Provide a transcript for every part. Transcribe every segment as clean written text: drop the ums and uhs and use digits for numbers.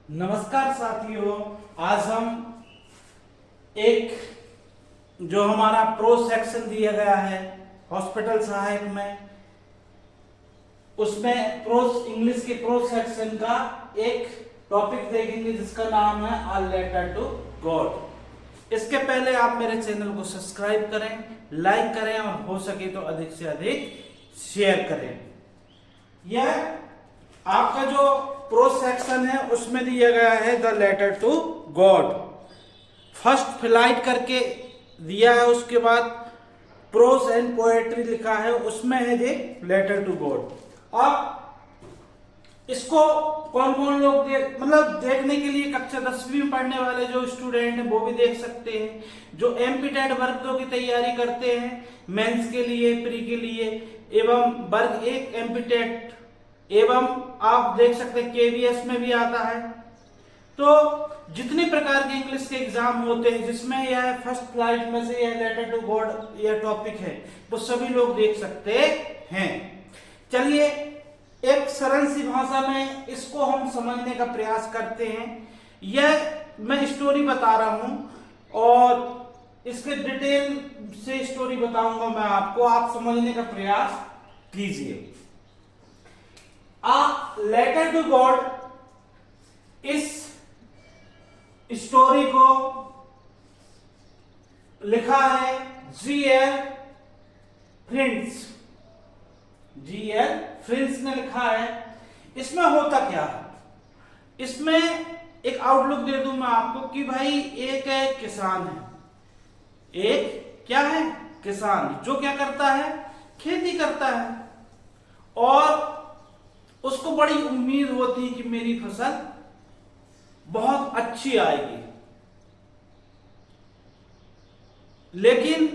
नमस्कार साथियों, आज हम एक जो हमारा प्रो सेक्शन दिया गया है हॉस्पिटल सहायक में, उसमें प्रोस इंग्लिश के प्रो सेक्शन का एक टॉपिक देखेंगे जिसका नाम है अ लेटर टू गॉड। इसके पहले आप मेरे चैनल को सब्सक्राइब करें, लाइक करें और हो सके तो अधिक से अधिक शेयर करें। यह आपका जो प्रो सेक्शन है उसमें दिया गया है the letter to God. First flight करके दिया है, उसके बाद प्रोस एंड पोएट्री लिखा है, उसमें है ये लेटर टू गॉड। अब इसको कौन कौन लोग देखने के लिए कक्षा 10वीं में पढ़ने वाले जो स्टूडेंट हैं वो भी देख सकते हैं, जो एमपीटेट वर्ग 2 की तैयारी करते हैं मेंस के लिए, प्री के लिए एवं वर्ग 1 एमपीटेट एवं आप देख सकते हैं केवीएस में भी आता है। तो जितने प्रकार के इंग्लिश के एग्जाम होते हैं जिसमें यह फर्स्ट फ्लाइट में से यह लेटर टू गॉड यह टॉपिक है वो सभी लोग देख सकते हैं। चलिए एक सरल सी भाषा में इसको हम समझने का प्रयास करते हैं। यह मैं स्टोरी बता रहा हूं और इसके डिटेल से स्टोरी बताऊंगा मैं आपको, आप समझने का प्रयास कीजिए। A letter to God इस स्टोरी को लिखा है जी.एल. फ्रिंस ने लिखा है। इसमें होता क्या है, इसमें एक आउटलुक दे दूं मैं आपको कि भाई एक किसान है, एक क्या है किसान जो क्या करता है, खेती करता है और उसको बड़ी उम्मीद होती है कि मेरी फसल बहुत अच्छी आएगी, लेकिन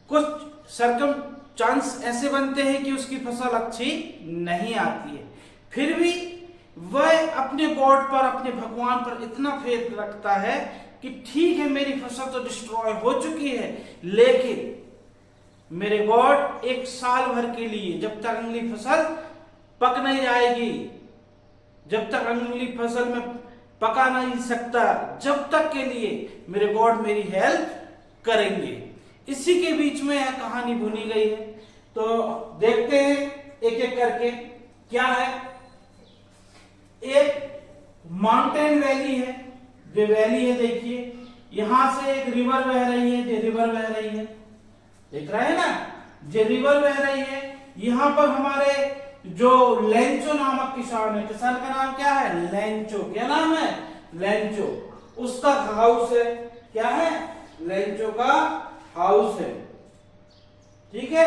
कुछ सर्कमस्टांस ऐसे बनते हैं कि उसकी फसल अच्छी नहीं आती है। फिर भी वह अपने गॉड पर, अपने भगवान पर इतना फेथ रखता है कि ठीक है मेरी फसल तो डिस्ट्रॉय हो चुकी है, लेकिन मेरे गॉड एक साल भर के लिए जब तक अगली फसल पक नहीं जाएगी, जब तक अगली फसल में पका नहीं सकता, जब तक के लिए मेरे गॉड मेरी हेल्प करेंगे। इसी के बीच में यह कहानी बुनी गई है। तो देखते हैं एक एक करके क्या है। एक माउंटेन वैली है, जो वैली है देखिए, यहां से एक रिवर बह रही है, जो रिवर बह रही है देख रहे हैं ना, जो रिवर बह रही है। यहां पर हमारे जो लेंचो नामक किसान है, किसान का नाम क्या है, लेंचो। क्या नाम है, लेंचो। उसका हाउस है, क्या है, लेंचो का हाउस है, ठीक है।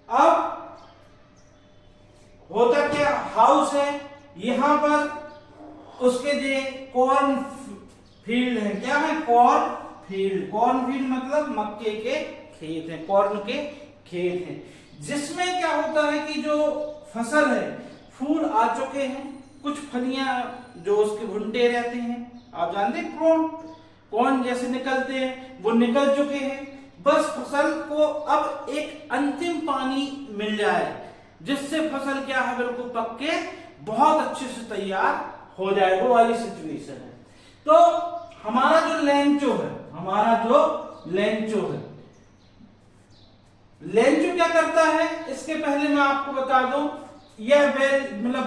अब होता क्या, हाउस है, यहां पर उसके जो कॉर्न फील्ड है, क्या है, कॉर्न फील्ड। कॉर्न फील्ड मतलब मक्के के खेत हैं, कॉर्न के खेत हैं, जिसमें क्या होता है कि जो फसल है फूल आ चुके हैं, कुछ फलियां जो उसके भुंटे रहते हैं, आप जानते हैं कौन जैसे निकलते हैं, वो निकल चुके हैं। बस फसल को अब एक अंतिम पानी मिल जाए जिससे फसल क्या है, बिल्कुल पक के बहुत अच्छे से तैयार हो जाए, वो वाली सिचुएशन है। तो हमारा जो लेंचो है, लेंचो क्या करता है, इसके पहले मैं आपको बता दूं, यह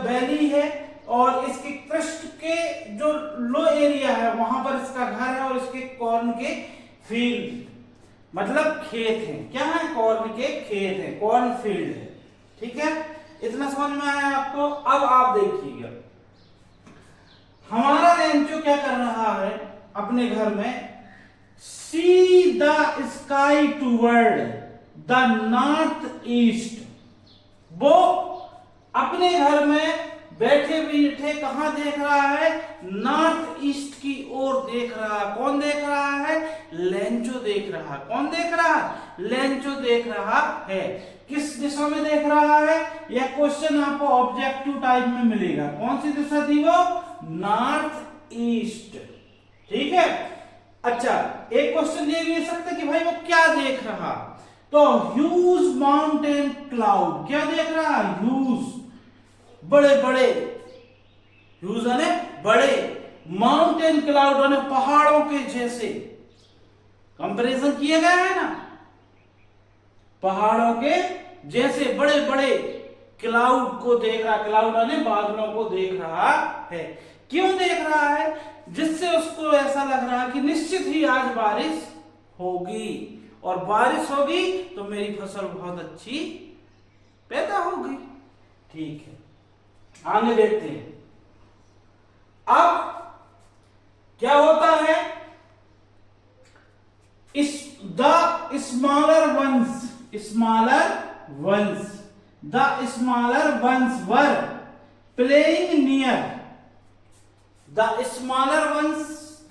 वैली है और इसके पृष्ठ के जो लो एरिया है वहां पर इसका घर है और इसके कॉर्न के फील्ड मतलब खेत हैं। क्या है, कॉर्न के खेत हैं, कॉर्न फील्ड है, ठीक है। इतना समझ में आया आपको। अब आप देखिएगा हमारा लेंचो क्या कर रहा है अपने घर में, see the sky toward the north east. वो अपने घर में बैठे बैठे कहां देख रहा है, नॉर्थ ईस्ट की ओर देख रहा है। कौन देख रहा है, लेंचो देख रहा है। कौन देख रहा है, लेंचो देख रहा है। किस दिशा में देख रहा है, यह क्वेश्चन आपको ऑब्जेक्टिव टाइप में मिलेगा। कौन सी दिशा थी वो, नॉर्थ ईस्ट, ठीक है। अच्छा, एक क्वेश्चन ये भी सकता है कि भाई वो क्या देख रहा, तो ह्यूज माउंटेन क्लाउड, क्या देख रहा है, ह्यूज बड़े बड़े ह्यूज यानी बड़े, माउंटेन क्लाउड यानी पहाड़ों के जैसे, कंपैरिजन किया गया है ना, पहाड़ों के जैसे बड़े बड़े क्लाउड को देख रहा, क्लाउड यानी बादलों को देख रहा है। क्यों देख रहा है? जिससे उसको ऐसा लग रहा है कि निश्चित ही आज बारिश होगी, और बारिश होगी तो मेरी फसल बहुत अच्छी पैदा होगी। ठीक है, आगे देखते हैं। अब क्या होता है? The smaller ones were playing near, the smaller once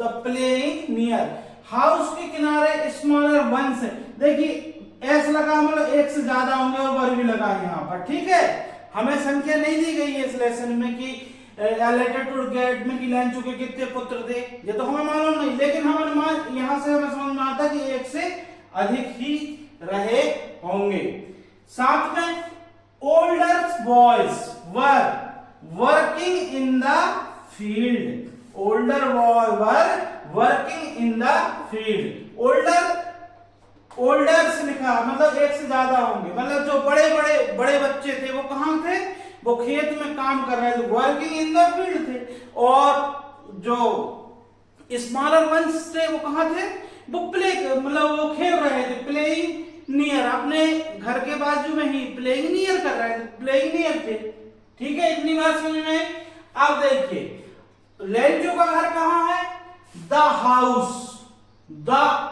the playing near, house के किनारे स्मॉलर वंस है। देखिए एस लगा मतलब एक से ज्यादा होंगे और वर भी लगा यहाँ पर। ठीक है, हमें संख्या नहीं दी गई है इस लेसन में कि लेटर गेट में कि लेंचो के कितने पुत्र थे, ये तो हमें मालूम नहीं, लेकिन हमें यहाँ से हमें समझ में आता कि एक से अधिक ही रहे होंगे। साथ में older boys were working in the field, older boy were working in the field. Olders लिखा मतलब एक से ज्यादा होंगे, मतलब जो बड़े बच्चे थे वो कहाँ थे? वो खेत में काम कर रहे थे, वर्किंग इन द फील्ड थे। और जो स्मॉलर वंस थे वो कहाँ थे? वो प्ले मतलब वो खेल रहे थे, प्लेइंग नियर, अपने घर के बाजू में ही प्लेइंग नियर कर रहे थे, प्लेइंग नियर थे। ठीक है, इतनी बात समझ में। अब देखिए लेंचो का घर कहाँ है? The house the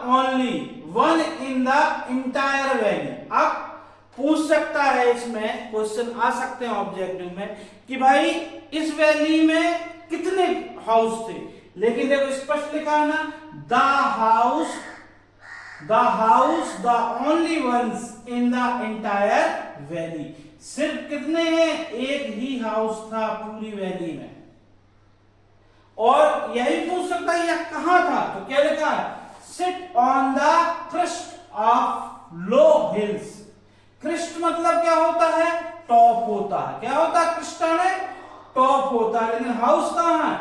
only one in the entire valley. अब पूछ सकता है, इसमें क्वेश्चन आ सकते हैं ऑब्जेक्टिव में कि भाई इस वैली में कितने हाउस थे, लेकिन देखो स्पष्ट लिखा है ना, the house the only ones in the entire valley. सिर्फ कितने हैं? एक ही हाउस था पूरी वैली में। और यही पूछ सकता है यह कहां था, तो क्या लिखा है? Sit on the crest of low hills. Crest मतलब क्या होता है? टॉप होता है। क्या होता है? क्रिस्ट में टॉप होता है, लेकिन हाउस कहां है?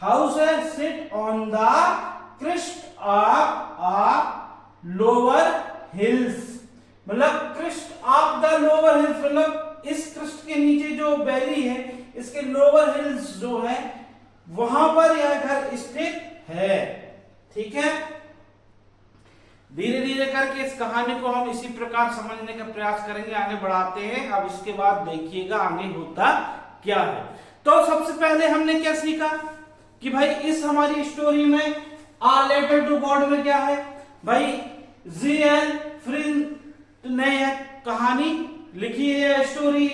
हाउस है sit on the crest of lower hills, मतलब crest of the lower hills, मतलब इस क्रिस्ट के नीचे जो वैली है इसके लोअर हिल्स जो है वहां पर यह घर स्थित है। ठीक है, धीरे धीरे करके इस कहानी को हम इसी प्रकार समझने का प्रयास करेंगे, आगे बढ़ाते हैं। अब इसके बाद देखिएगा आगे होता क्या है। तो सबसे पहले हमने क्या सीखा कि भाई इस हमारी स्टोरी में आ लेटर टू गॉड में क्या है? भाई जी.एल. फ्रिंट ने यह कहानी लिखी है, स्टोरी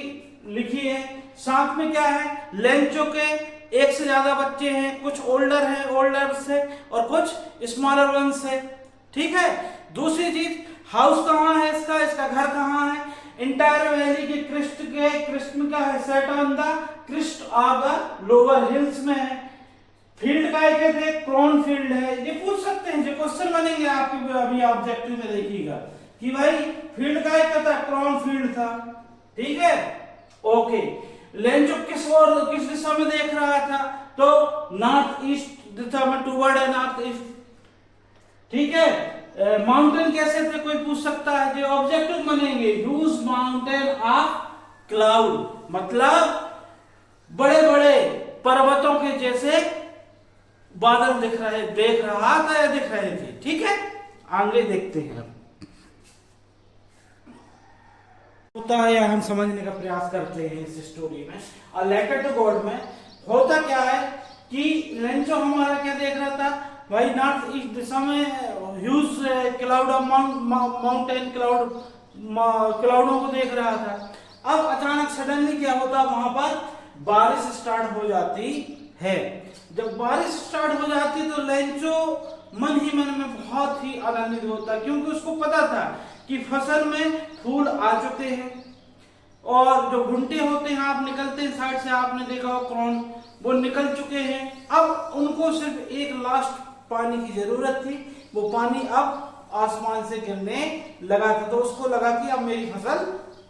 लिखी है। साथ में क्या है? लेंचो के एक से ज्यादा बच्चे हैं, कुछ ओल्डर्स है और कुछ स्मॉलर वंस है। ठीक है, दूसरी चीज हाउस कहाँ है इसका घर कहाँ है? इंटायर वैली के क्रिस्ट में क्या है? Set on the crest of the lower hills में है। फील्ड का एक है क्रॉन फील्ड है, ये पूछ सकते हैं, जो क्वेश्चन बनेंगे आपके अभी ऑब्जेक्टिव में देखिएगा कि भाई फील्ड का एक था, क्रॉन फील्ड था। ठीक है, ओके। लेंचो किस दिशा में देख रहा था? तो नॉर्थ ईस्ट दिशा में, टुवर्ड है नॉर्थ ईस्ट। ठीक है, माउंटेन कैसे थे कोई पूछ सकता है, जो ऑब्जेक्टिव बनेंगे ह्यूज माउंटेन ऑफ क्लाउड, मतलब बड़े बड़े पर्वतों के जैसे बादल देख रहा था या दिख रहे थे। ठीक है, आगे देखते हैं होता है या हम समझने का प्रयास करते हैं इस स्टोरी में। और लेटर टू गॉड में होता क्या है कि लेंचो हमारा क्या देख रहा था? भाई नॉर्थ ईस्ट दिशा में ह्यूज क्लाउड ऑफ माउंटेन क्लाउडों को देख रहा था। अब अचानक सडनली क्या होता? वहां पर बारिश स्टार्ट हो जाती है। जब बारिश स्टार्ट हो जाती है तो लेंचो मन ही मन में बहुत ही आनंदित होता, क्योंकि उसको पता था कि फसल में फूल आ चुके हैं और जो घुंटे होते हैं आप निकलते हैं साइड से, आपने देखा हो क्रॉन, वो निकल चुके हैं। अब उनको सिर्फ एक लास्ट पानी की जरूरत थी, वो पानी अब आसमान से गिरने लगा था, तो उसको लगा कि अब मेरी फसल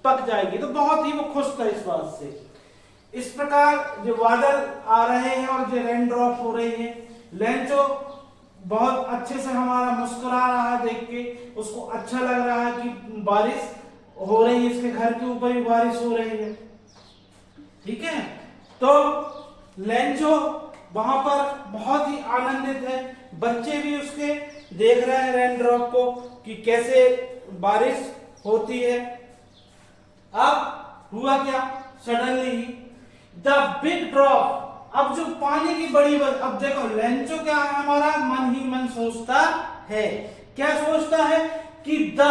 पक जाएगी, तो बहुत ही वो खुश था इस बात से। इस प्रकार जो बादल आ रहे हैं और जो रेन ड्रॉप हो रही है, लेंचो बहुत अच्छे से हमारा मुस्कुरा रहा है, देख के उसको अच्छा लग रहा है कि बारिश हो रही है, इसके घर के ऊपर भी बारिश हो रही है। ठीक है, तो लेंचो वहां पर बहुत ही आनंदित है, बच्चे भी उसके देख रहे हैं रेन ड्रॉप को कि कैसे बारिश होती है। अब हुआ क्या, सडनली द बिग ड्रॉप, अब जो पानी की बड़ी अब देखो लेंचो क्या है, हमारा मन ही मन सोचता है, क्या सोचता है कि the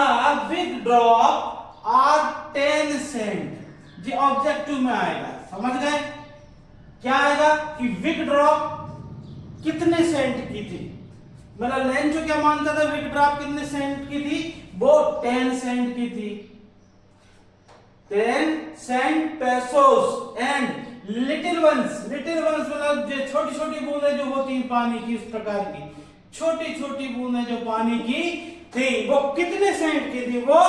big drop are 10 cents, जी ऑब्जेक्टिव में आएगा, समझ गए क्या आएगा कि बिग ड्रॉप कितने सेंट की थी, मतलब लेंचो क्या मानता था बिग ड्रॉप कितने सेंट की थी, वो 10 सेंट की थी, 10 cent pesos, and little ones मतलब जो छोटी छोटी बूंदें जो होती हैं पानी की, इस प्रकार की छोटी छोटी बूंदें जो पानी की थी वो कितने सेंट की थी, वो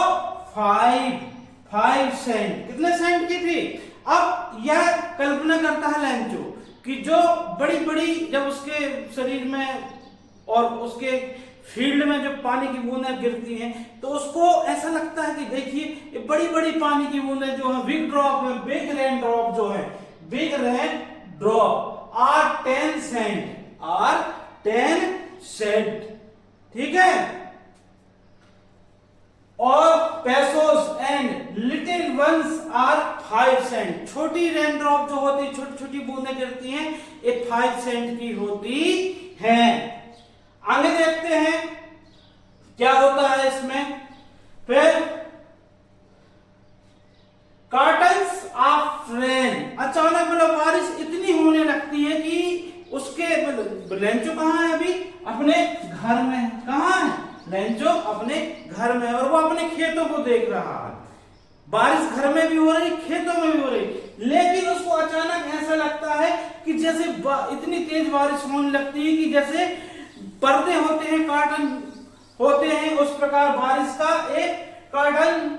5 सेंट, कितने सेंट की थी। अब यह कल्पना करता है लेंचो कि जो बड़ी बड़ी जब उसके शरीर में और उसके फील्ड में जब पानी की बूंदें गिरती हैं तो उसको ऐसा लगता है कि देखिए ये बड़ी बड़ी पानी की बूंदें जो है बिग ड्रॉप है, बिग रेन ड्रॉप जो है, big rain drop are 10 cent, ठीक है, और pesos and little ones are 5 cent, छोटी रेन ड्रॉप जो होती है, छोटी छोटी बूंदें गिरती हैं, ये 5 सेंट की होती हैं। आगे देखते हैं क्या होता है इसमें, फिर कार्टन्स ऑफ रेन, अचानक मतलब बारिश इतनी होने लगती है कि उसके लेंचो कहाँ है, अभी अपने घर में है, कहाँ है लेंचो, अपने घर में है, और वो अपने खेतों को देख रहा है, बारिश घर में भी हो रही, खेतों में भी हो रही, लेकिन उसको अचानक ऐसा लगता है कि जैसे इतनी तेज बारिश होने लगती है कि जैसे पर्दे होते हैं, कर्टन होते हैं, उस प्रकार बारिश का एक कर्टन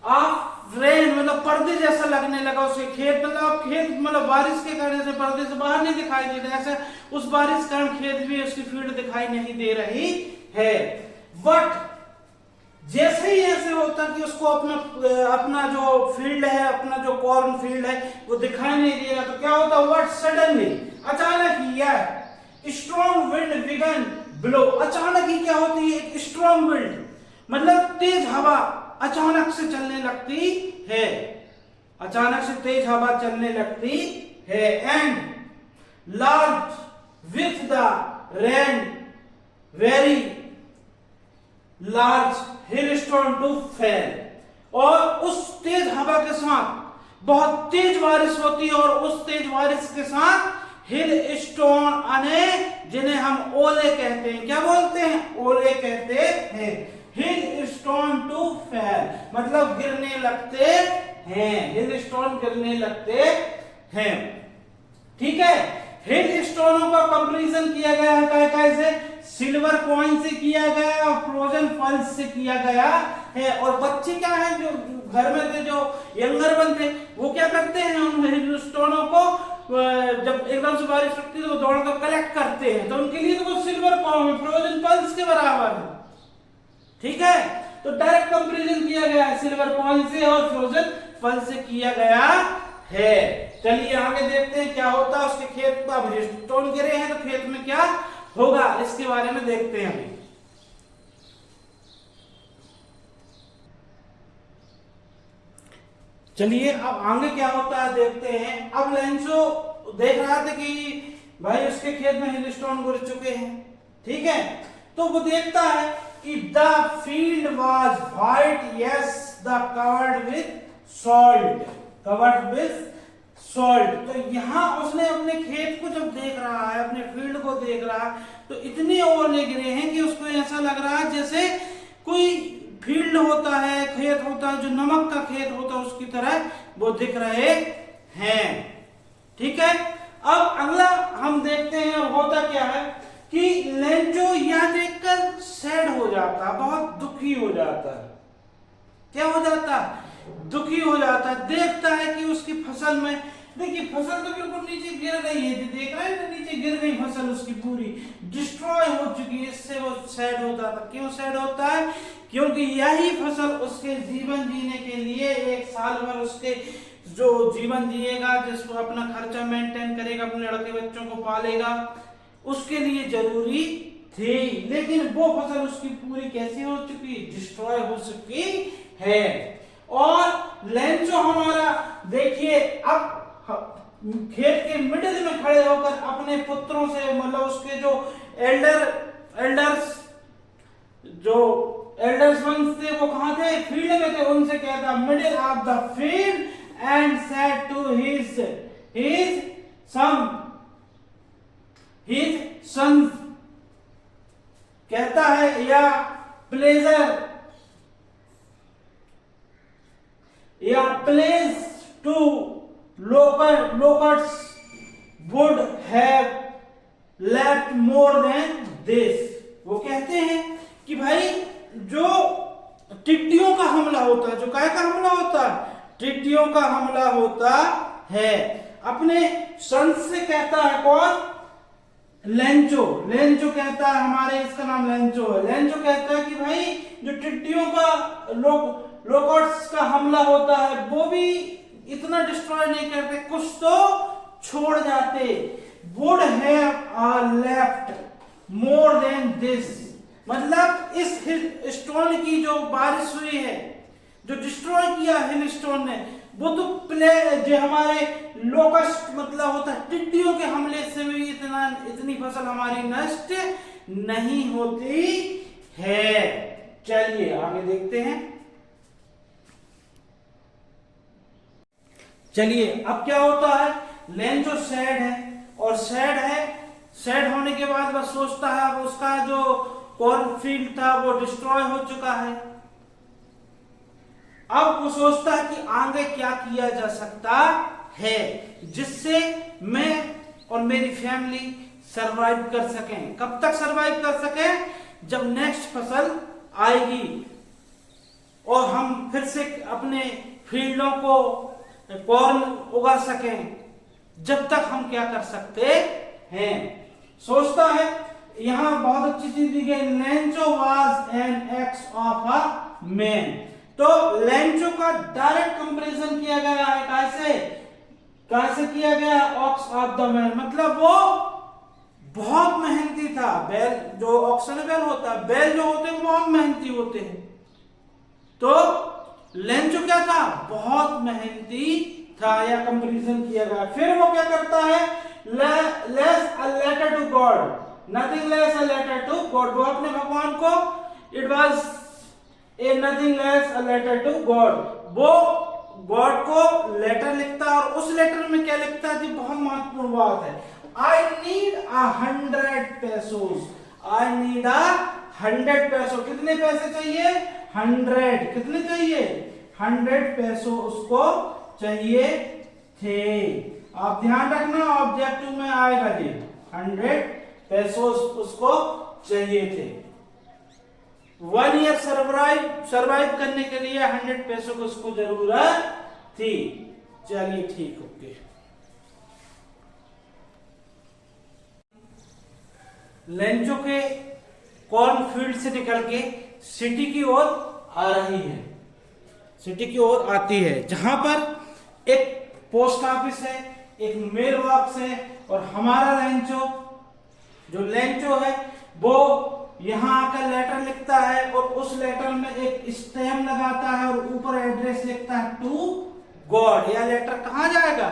ऑफ रेन मतलब पर्दे जैसा लगने लगा उसके खेत मतलब बारिश के कारण से पर्दे से बाहर नहीं दिखाई देते, ऐसे उस बारिश के कारण खेत भी उसकी फील्ड दिखाई नहीं दे रही है। बट जैसे ही ऐसे होता कि उसको अपना जो फील्ड है, अपना जो कॉर्न फील्ड है वो दिखाई नहीं दे रहा, तो क्या होता, व्हाट सडनली, अचानक यह स्ट्रॉन्ग विंड बिगन ब्लो, अचानक ही क्या होती है, एक स्ट्रॉन्ग विंड मतलब तेज हवा अचानक से चलने लगती है, अचानक से तेज हवा चलने लगती है, and large with the rain very large hailstone to fall, और उस तेज हवा के साथ बहुत तेज बारिश होती है, और उस तेज बारिश के साथ हिल स्टोन आने जिन्हें हम ओले कहते हैं, क्या बोलते हैं, ओले कहते हैं, हिल स्टोन टू फेल मतलब गिरने लगते हैं, हिल स्टोन गिरने लगते हैं, ठीक है। हिल स्टोनों का कंपैरिजन किया गया है कैसे, सिल्वर कॉइन से किया गया और फ्रोजन फल्स से किया गया है, और बच्चे क्या है जो घर में थे, जो यंगर वन थे, वो क्या करते हैं, उन हिल स्टोनों को जब एकदम से बारिश रुकती है तो दौड़कर कलेक्ट करते हैं, तो उनके लिए तो वो सिल्वर कॉइन फ्रोजन फल्स के बराबर है, ठीक है। तो डायरेक्ट कंपैरिजन किया गया है सिल्वर कॉइन से और फ्रोजन फल से किया गया है। चलिए आगे देखते हैं क्या होता है, उसके खेत पर अब स्टोन गिरे हैं तो खेत में क्या होगा इसके बारे में देखते हैं अभी। चलिए अब आगे क्या होता है देखते हैं। अब लेंचो देख रहा था कि भाई उसके खेत में हिल स्टोन गिर चुके हैं, ठीक है, तो वो देखता है कि the field was white, yes the covered with salt, तो यहां उसने अपने खेत को जब देख रहा है, अपने फील्ड को देख रहा है, तो इतने ओले गिरे हैं कि उसको ऐसा लग रहा है जैसे कोई फील्ड होता है, खेत होता है, जो नमक का खेत होता है उसकी तरह वो दिख रहे हैं, ठीक है। अब अगला हम देखते हैं अब होता क्या है कि लेंचो यह देखकर सैड हो जाता, बहुत दुखी हो जाता है, क्या हो जाता, दुखी हो जाता है, देखता है कि उसकी फसल में देखिए फसल तो बिल्कुल नीचे गिर गई है, देख रहे हैं ना, नीचे गिर गई फसल उसकी पूरी डिस्ट्रॉय हो चुकी है। इससे वो सैड होता था। क्यों सैड होता है? क्योंकि यही फसल उसके जीवन जीने के लिए, एक साल भर उसके जो जीवन जिएगा, जिसको अपना खर्चा मेंटेन करेगा, अपने लड़के बच्चों को पालेगा, उसके लिए जरूरी थी। लेकिन वो फसल उसकी पूरी कैसी हो चुकी? डिस्ट्रॉय हो चुकी है। और लेंचो हमारा देखिए अब खेत के मिडिल में खड़े होकर अपने पुत्रों से, मतलब उसके जो एल्डर्स वंस थे, वो कहां थे? फील्ड में थे। उनसे कहता middle of the field and said to his son, कहता है या place to locusts would have left more than this. वो कहते हैं कि भाई जो टिड्डियों का हमला होता है, जो काय का हमला होता है? टिड्डियों का हमला होता है। अपने संत से कहता है कौन? लेंचो कहता है, हमारे इसका नाम लेंचो है। लेंचो कहता है कि भाई जो टिड्डियों का लोकट्स का हमला होता है, वो भी इतना डिस्ट्रॉय नहीं करते, कुछ तो छोड़ जाते। Would have left more than this, मतलब इस स्टोन की जो बारिश हुई है, जो डिस्ट्रॉय किया हिल स्टोन ने, वो तो जो हमारे लोकस्ट मतलब होता है टिड्डियों के हमले से भी इतनी फसल हमारी नष्ट नहीं होती है। चलिए आगे देखते हैं। चलिए अब क्या होता है? लेंचो सैड है, और सैड होने के बाद वह सोचता है अब उसका जो कॉर्नफील्ड था वो डिस्ट्रॉय हो चुका है। अब वो सोचता है कि आगे क्या किया जा सकता है जिससे मैं और मेरी फैमिली सरवाइव कर सकें। कब तक सरवाइव कर सकें? जब नेक्स्ट फसल आएगी और हम फिर से अपने फील्डों को कॉर्न उगा सकें। जब तक हम क्या कर सकते हैं? सोचता है। यहां बहुत अच्छी चीज दी गई, Lencho was an x of a man. तो लेंचो का डायरेक्ट कंपैरिजन किया गया है, कैसे किया गया? ऑक्स ऑफ द मैन, मतलब वो बहुत मेहनती था। बैल जो ऑक्सन बैल होता है, बैल जो होते हैं वो बहुत मेहनती होते हैं। तो लेंचो क्या था? बहुत मेहनती था, या कंपैरिजन किया गया। फिर वो क्या करता है? Less a letter to God, nothing less a letter to God. वो अपने भगवान को, it was a nothing less a letter to God, वो गॉड को लेटर लिखता है। और उस लेटर में क्या लिखता है जी? बहुत महत्वपूर्ण बात है। I need 100 pesos, I need 100 peso. कितने पैसे चाहिए? 100। कितने चाहिए? 100 पैसों उसको चाहिए थे। आप ध्यान रखना, ऑब्जेक्टिव में आएगा जी, 100 पैसों उसको चाहिए थे। 1 ईयर सरवाइव करने के लिए 100 पैसों को उसको जरूरत थी। चलिए ठीक, ओके। लेंचो के कॉर्नफील्ड से निकल के सिटी की ओर आ रही है, सिटी की ओर आती है, जहां पर एक पोस्ट ऑफिस है, एक मेल बॉक्स है, और हमारा लेंचो है वो यहां आकर लेटर लिखता है, और उस लेटर में एक स्टैम्प लगाता है और ऊपर एड्रेस लिखता है टू गॉड। यह लेटर कहां जाएगा?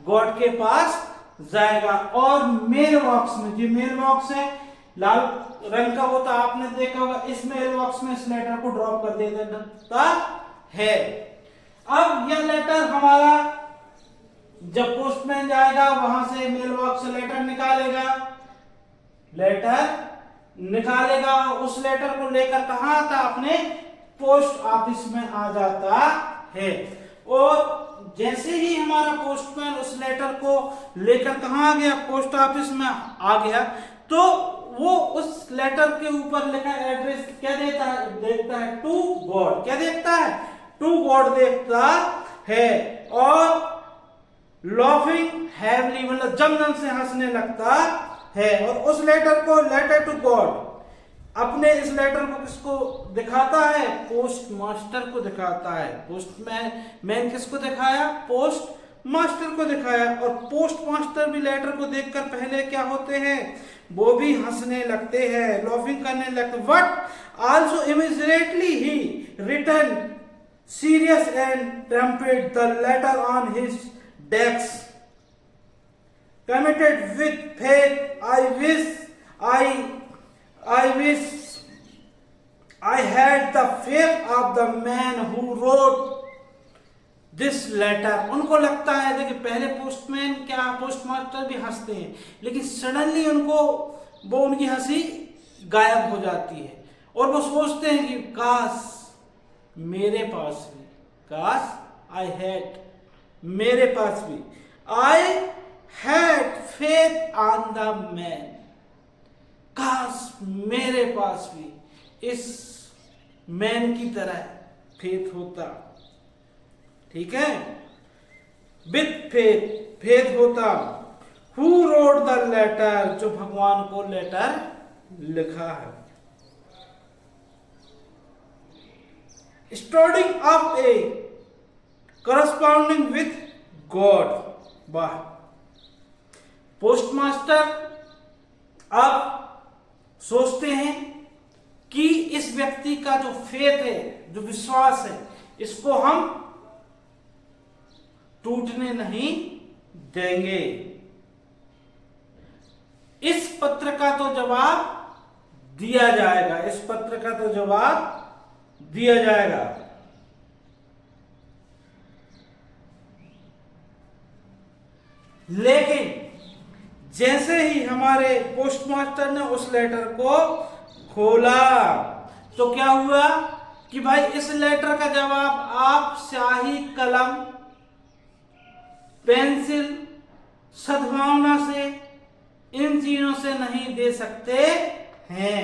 गॉड के पास जाएगा। और मेल बॉक्स में, जो मेल बॉक्स है लाल रंग का होता, आपने देखा होगा, इस मेल बॉक्स में इस लेटर को ड्रॉप कर देता है। अब यह लेटर हमारा जब पोस्टमैन जाएगा, वहां से मेल बॉक्स से लेटर निकालेगा, उस लेटर को लेकर कहां आता? अपने पोस्ट ऑफिस में आ जाता है। और जैसे ही हमारा पोस्टमैन उस लेटर को लेकर कहां आ गया? पोस्ट ऑफिस में आ गया, तो वो उस लेटर के ऊपर लिखा एड्रेस क्या देखता है? To God. क्या देखता है? टू गॉड देखता है। और लॉफिंग हैवली मतलब जम जम से हंसने लगता है। और उस लेटर को लेटर टू गॉड, अपने इस लेटर को किसको दिखाता है? पोस्ट मास्टर को दिखाता है। पोस्टमैन किसको दिखाया? पोस्ट मास्टर को दिखाया। और पोस्ट मास्टर भी लेटर को देखकर पहले क्या होते हैं? वो भी हंसने लगते हैं, लॉफिंग करने लगते। But also immediately he return serious and trumpet the later on his desk, committed with faith. I wish I had the faith of the man who wrote this letter. उनको लगता है, देखिए पहले पोस्टमैन क्या post master भी हंसते हैं, लेकिन सडनली उनकी हंसी गायब हो जाती है और वो सोचते हैं कि काश मेरे पास भी, काश आई हैड, मेरे पास भी, आई had faith on the man, काश मेरे पास भी इस मैन की तरह फेथ होता। ठीक है, विथ फेथ, फेथ होता। Who wrote the letter, जो भगवान को लेटर लिखा है। Starting up a corresponding with God, वाह। पोस्टमास्टर अब सोचते हैं कि इस व्यक्ति का जो फेथ है, जो विश्वास है, इसको हम टूटने नहीं देंगे। इस पत्र का तो जवाब दिया जाएगा, इस पत्र का तो जवाब दिया जाएगा। लेकिन जैसे ही हमारे पोस्टमास्टर ने उस लेटर को खोला तो क्या हुआ कि भाई इस लेटर का जवाब आप स्याही, कलम, पेंसिल, सद्भावना से, इन चीजों से नहीं दे सकते हैं।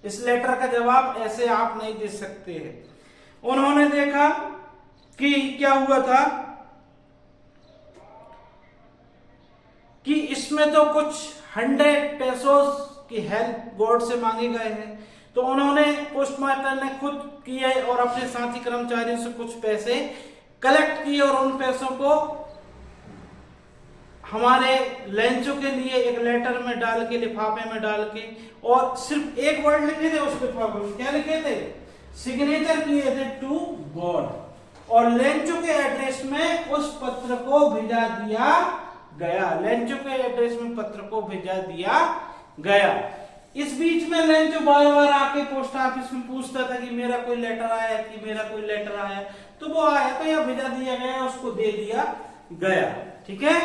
इस लेटर का जवाब ऐसे आप नहीं दे सकते हैं। उन्होंने देखा कि क्या हुआ था कि इसमें तो कुछ 100 पैसों की हेल्प गॉड से मांगे गए हैं। तो उन्होंने, पोस्टमास्टर ने खुद किए और अपने साथी कर्मचारियों से कुछ पैसे कलेक्ट किए और उन पैसों को हमारे लेंचो के लिए एक लेटर में डाल के, लिफाफे में डाल के, और सिर्फ एक वर्ड लिखे थे उस लिफाफे में। क्या लिखे थे? सिग्नेचर किए थे टू गॉड, और लेंचो के एड्रेस में उस पत्र को भेजा दिया गया। लेंचो के एड्रेस में पत्र को भेजा दिया गया। इस बीच में लेंचो बार बार आके पोस्ट ऑफिस में पूछता था कि मेरा कोई लेटर आया, कि मेरा कोई लेटर आया। तो वो आया तो यह भेजा दिया गया, उसको दे दिया गया। ठीक है,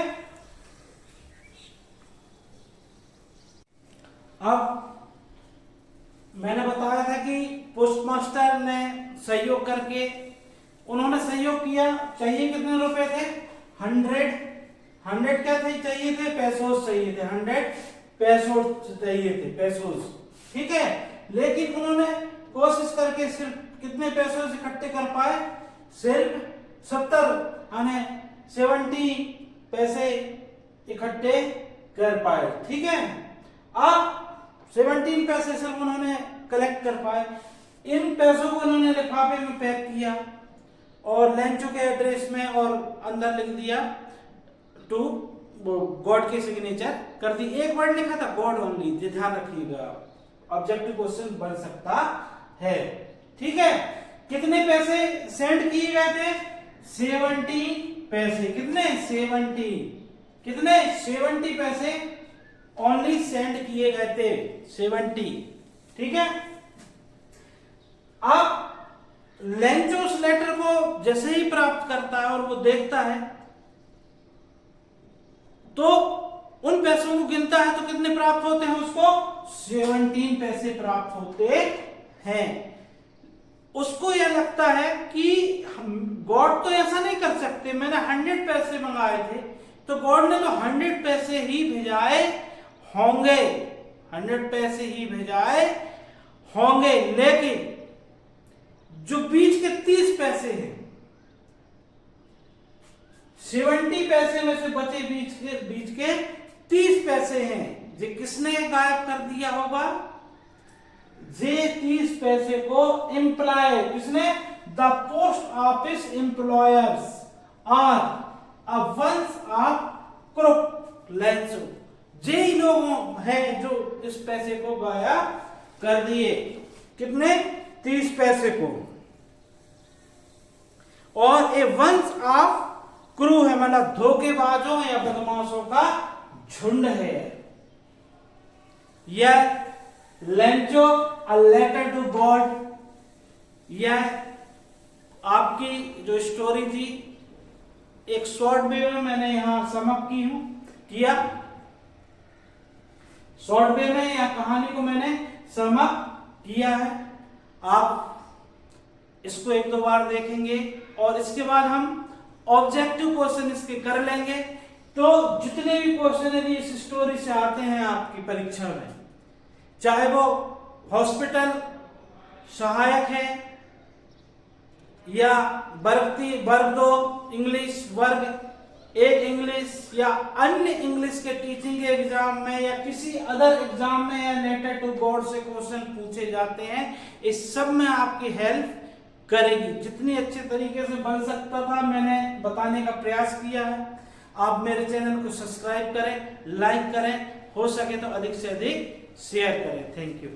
अब मैंने बताया था कि पोस्टमास्टर ने सहयोग करके, उन्होंने सहयोग किया। चाहिए कितने रुपए थे? 100 क्या थे? चाहिए थे पैसों चाहिए थे, 100 पैसों चाहिए थे, पैसों। ठीक है, लेकिन उन्होंने कोशिश करके सिर्फ कितने पैसों से इकट्ठे कर पाए? सिर्फ 70 पैसे इकट्ठे कर पाए। ठीक है, अब 17 पैसे सिर्फ उन्होंने कलेक्ट कर पाए। इन पैसों को उन्होंने लिफाफे में पैक किया और लेंचो के एड्रेस में और अंदर लिख दिया टू गॉड के सिग्नेचर कर दी। एक वर्ड लिखा था गॉड ओनली, ध्यान रखिएगा, ऑब्जेक्टिव क्वेश्चन बन सकता है। ठीक है, कितने पैसे सेंड किए गए थे? 70 पैसे। कितने? 70। कितने? 70 पैसे ओनली सेंड किए गए थे, 70। ठीक है, अब लेंचो उस लेटर को जैसे ही प्राप्त करता है और वो देखता है तो उन पैसों को गिनता है तो कितने प्राप्त होते हैं उसको? 17 पैसे प्राप्त होते हैं। उसको यह लगता है कि गॉड तो ऐसा नहीं कर सकते, मैंने 100 पैसे मंगाए थे तो गॉड ने तो 100 पैसे ही भेजाए होंगे, 100 पैसे ही भेजाए होंगे। लेकिन जो बीच के 30 पैसे हैं, 70 पैसे में से बचे बीच के 30 पैसे हैं, जे किसने गायब कर दिया होगा? जे 30 पैसे को एम्प्लॉय किसने? The post office employers are a once of crook लेंसो, जे लोग हैं जो इस पैसे को गायब कर दिए। कितने? 30 पैसे को। और ए वंस ऑफ क्रू है, मतलब धोखेबाजों या बदमाशों का झुंड है। यह Lencho a letter to God, यह आपकी जो स्टोरी थी एक शॉर्ट वे में मैंने यहां समअप किया शॉर्ट वे में, या कहानी को मैंने समअप किया है। आप इसको 1-2 बार देखेंगे और इसके बाद हम ऑब्जेक्टिव क्वेश्चन इसके कर लेंगे। तो जितने भी क्वेश्चन यदि इस स्टोरी से आते हैं आपकी परीक्षा में, चाहे वो हॉस्पिटल सहायक है या वर्ग 2 इंग्लिश, वर्ग 1 इंग्लिश, या अन्य इंग्लिश के टीचिंग के एग्जाम में या किसी अदर एग्जाम में या लेटर टू गॉड से क्वेश्चन पूछे जाते हैं, इस सब में आपकी हेल्प करेगी। जितनी अच्छे तरीके से बन सकता था मैंने बताने का प्रयास किया है। आप मेरे चैनल को सब्सक्राइब करें, लाइक करें, हो सके तो अधिक से अधिक शेयर करें। Thank you.